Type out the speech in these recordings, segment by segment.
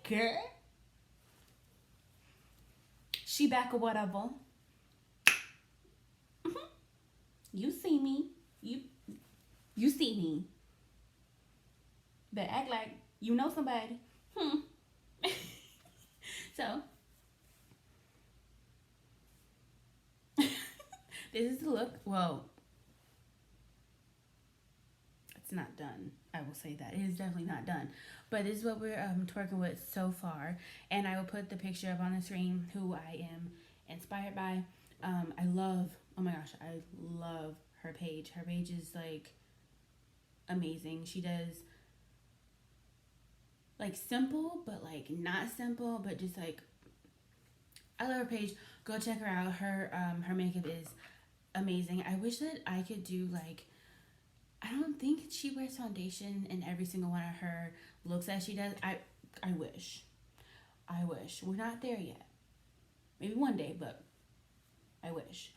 Girl. She back or whatever. You see me. You see me. But act like you know somebody. So this is the look. Well, it's not done. I will say that. It is definitely not done. But this is what we're twerking with so far. And I will put the picture up on the screen who I am inspired by. I love, oh my gosh, I love her page. Her page is like amazing. She does like simple, but like not simple, but just like, I love her page. Go check her out. Her makeup is amazing. I wish that I could do like, I don't think she wears foundation in every single one of her looks that she does. I wish. I wish. We're not there yet. Maybe one day, but I wish.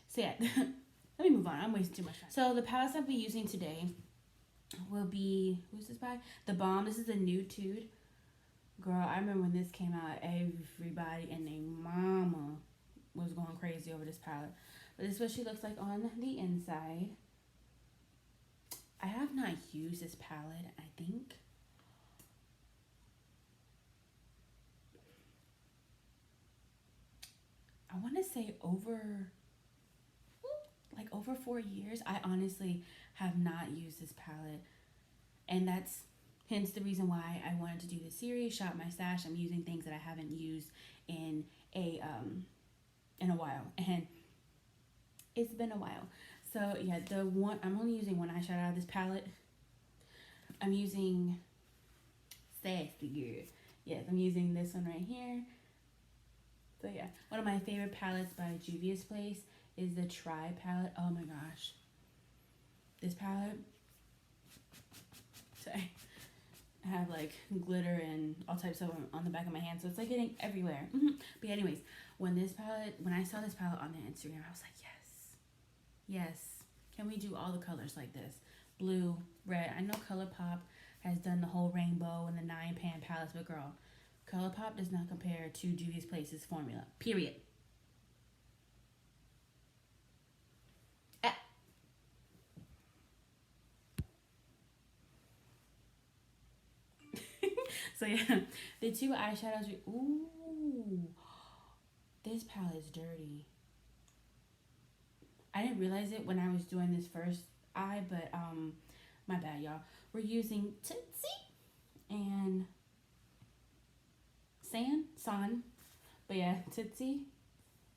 So yeah, let me move on. I'm wasting too much time. So the palettes I'll be using today will be, who's this by? The Balm. This is the Nude Tude. Girl, I remember when this came out, everybody and their mama was going crazy over this palette. But this is what she looks like on the inside. I have not used this palette, I think. I want to say over 4 years. I honestly have not used this palette. And that's hence the reason why I wanted to do this series, Shop My Stash. I'm using things that I haven't used in a while. And it's been a while. So yeah, I'm only using one eyeshadow out of this palette. I'm using Sassy Girl. Yes, I'm using this one right here. So yeah, one of my favorite palettes by Juvia's Place is the Try palette. Oh my gosh. This palette, sorry, I have like glitter and all types of them on the back of my hand, so it's like getting everywhere. But anyways, when I saw this palette on the Instagram, I was like, yes, can we do all the colors like this? Blue, red. I know ColourPop has done the whole rainbow and the 9-pan palettes, but girl, ColourPop does not compare to Juvia's Place's formula. Period. Ah. So yeah, the two eyeshadows. Ooh, this palette is dirty. I didn't realize it when I was doing this first eye, but my bad, y'all. We're using Tootsie and San. But yeah, Tootsie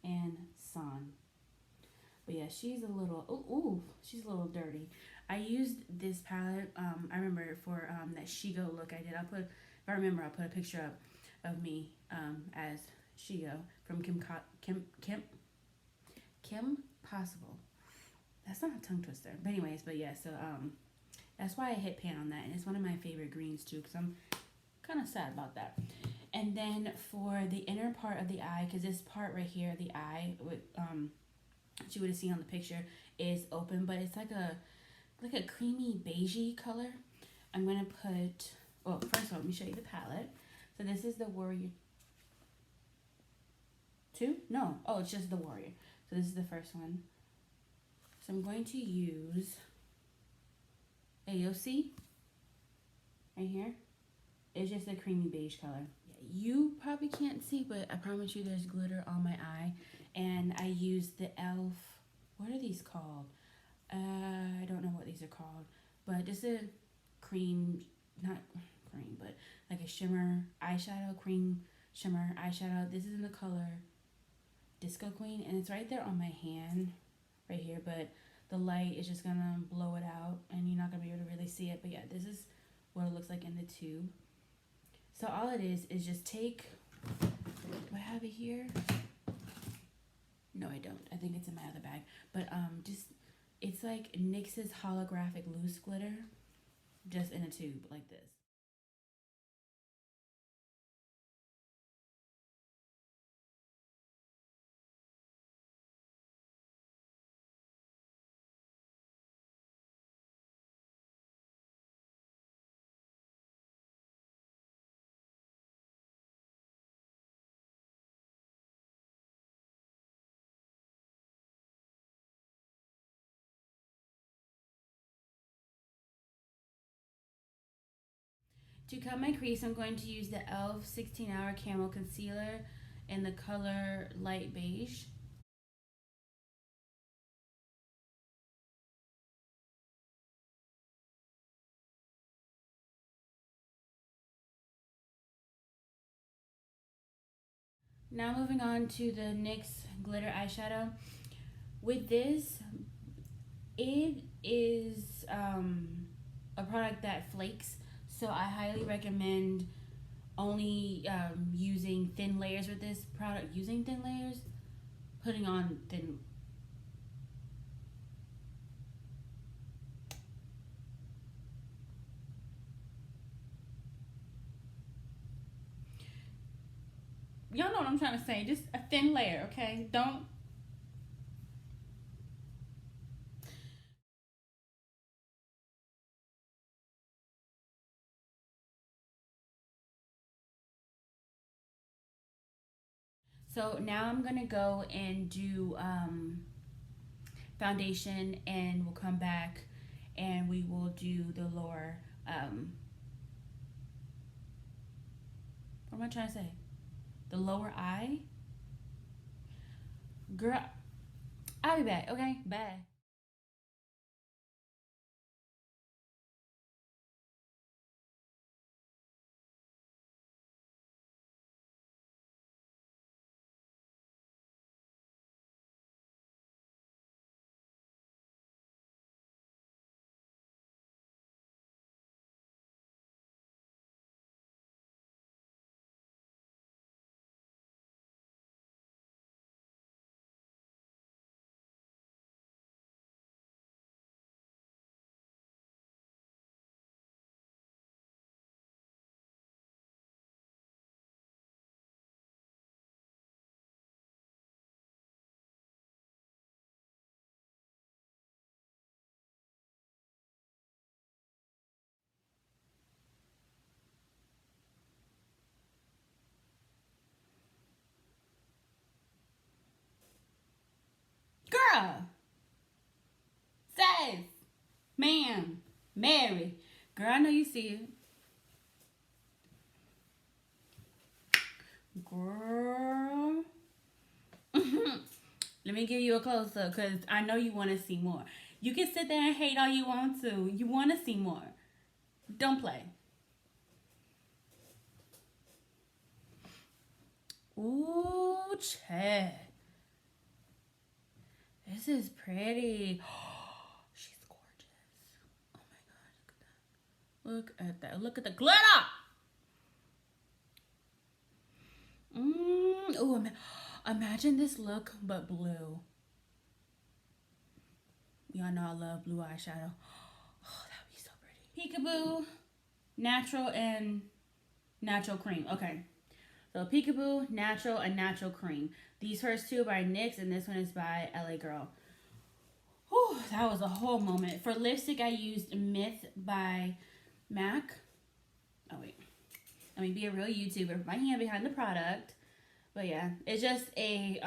and San. But yeah, she's a little, she's a little dirty. I used this palette, I remember for that Shigo look I did. If I remember, I'll put a picture up of me as Shigo from Kim Possible. That's not a tongue twister. But anyways, but yeah, so that's why I hit pan on that. And it's one of my favorite greens too, because I'm kind of sad about that. And then for the inner part of the eye, because this part right here, the eye, with you would have seen on the picture, is open, but it's like a creamy beigey color. I'm gonna put, well, first of all, let me show you the palette. So this is the Warrior 2? No, oh, it's just the Warrior. So this is the first one. So I'm going to use AOC right here. It's just a creamy beige color. You probably can't see, but I promise you there's glitter on my eye. And I used the e.l.f. What are these called? I don't know what these are called. But just a cream, not cream, but like a shimmer eyeshadow, cream shimmer eyeshadow. This is in the color Disco Queen. And it's right there on my hand, right here. But the light is just going to blow it out. And you're not going to be able to really see it. But yeah, this is what it looks like in the tube. So all it is just take, do I have it here? No, I don't. I think it's in my other bag. But just, it's like NYX's holographic loose glitter, just in a tube like this. To cut my crease, I'm going to use the e.l.f. 16-Hour Camo Concealer in the color Light Beige. Now moving on to the NYX Glitter Eyeshadow. With this, it is a product that flakes, so I highly recommend only using thin layers with this product. Using thin layers, putting on thin. Y'all know what I'm trying to say. Just a thin layer, okay? Don't. So now I'm gonna go and do foundation, and we'll come back and we will do the lower. What am I trying to say? The lower eye. Girl, I'll be back. Okay, bye. Girl, says, ma'am, Mary. Girl, I know you see it. Girl. Let me give you a close up because I know you want to see more. You can sit there and hate all you want to. You want to see more. Don't play. Ooh, Chad. This is pretty. She's gorgeous. Oh my god, look at that. Look at that. Look at the glitter. Ooh, imagine this look but blue. Y'all know I love blue eyeshadow. Oh, that would be so pretty. Peekaboo, natural and natural cream. Okay. So Peekaboo, natural, and natural cream. These first two are by NYX, and this one is by LA Girl. Whew, that was a whole moment. For lipstick, I used Myth by MAC. Oh, wait. Let me be a real YouTuber. Put my hand behind the product. But yeah, it's just a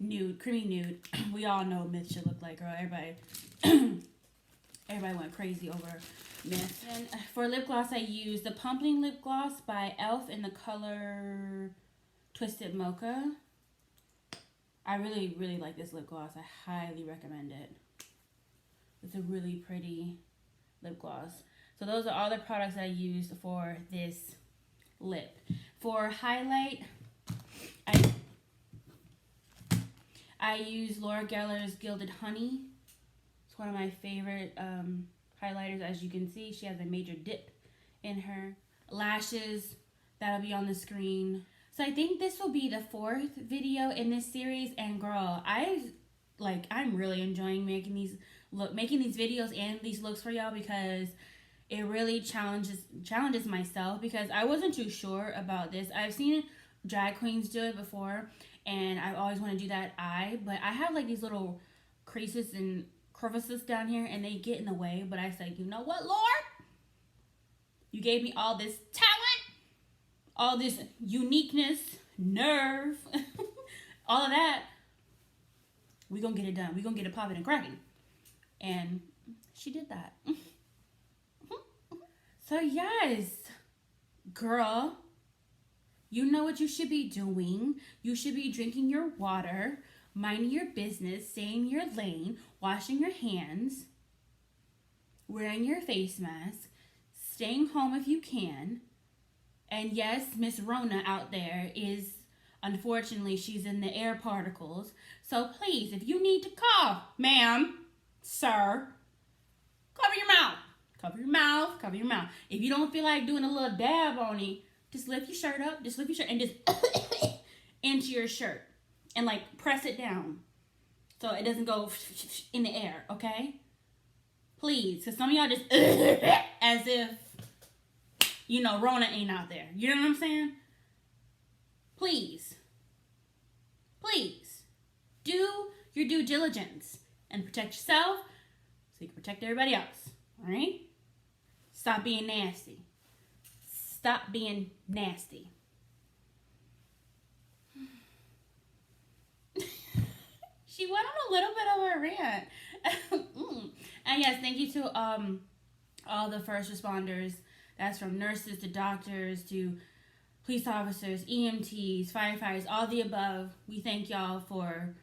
nude, creamy nude. We all know what Myth should look like, girl. Everybody went crazy over Myth. And for lip gloss, I used the Pumping Lip Gloss by e.l.f. in the color Twisted Mocha. I really, really like this lip gloss. I highly recommend it. It's a really pretty lip gloss. So those are all the products I used for this lip. For highlight, I use Laura Geller's Gilded Honey. It's one of my favorite highlighters. As you can see, she has a major dip in her lashes. That'll be on the screen. So I think this will be the 4th video in this series. And girl, I'm really enjoying making these videos and these looks for y'all because it really challenges myself because I wasn't too sure about this. I've seen drag queens do it before, and I always want to do that eye, but I have like these little creases and crevices down here, and they get in the way. But I said, you know what, Lord? You gave me all this talent, all this uniqueness, nerve, all of that. We're going to get it done. We're going to get it popping and cracking. And she did that. So yes, girl, you know what you should be doing. You should be drinking your water, minding your business, staying in your lane, washing your hands, wearing your face mask, staying home if you can. And yes, Miss Rona out there is, unfortunately, she's in the air particles. So please, if you need to cough, ma'am, sir, cover your mouth. Cover your mouth, cover your mouth. If you don't feel like doing a little dab on it, just lift your shirt up, just lift your shirt and just into your shirt. And like press it down so it doesn't go in the air, okay? Please, because some of y'all just as if, you know, Rona ain't out there. You know what I'm saying? Please, please, do your due diligence and protect yourself so you can protect everybody else, all right? Stop being nasty. Stop being nasty. She went on a little bit of a rant. And yes, thank you to all the first responders. That's from nurses to doctors to police officers, EMTs, firefighters, all the above. We thank y'all for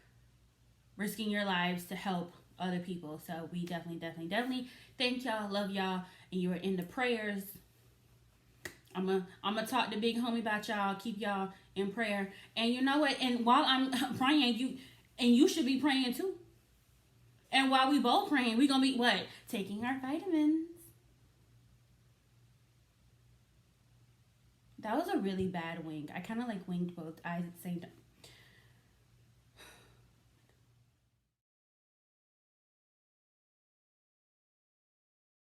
risking your lives to help other people. So we definitely thank y'all, love y'all, and you are in the prayers. I'm gonna talk to big homie about y'all, keep y'all in prayer. And you know what? And while I'm praying, you should be praying too. And while we both praying, we gonna be what? Taking our vitamins. That was a really bad wink. I kind of like winked both eyes at the same time.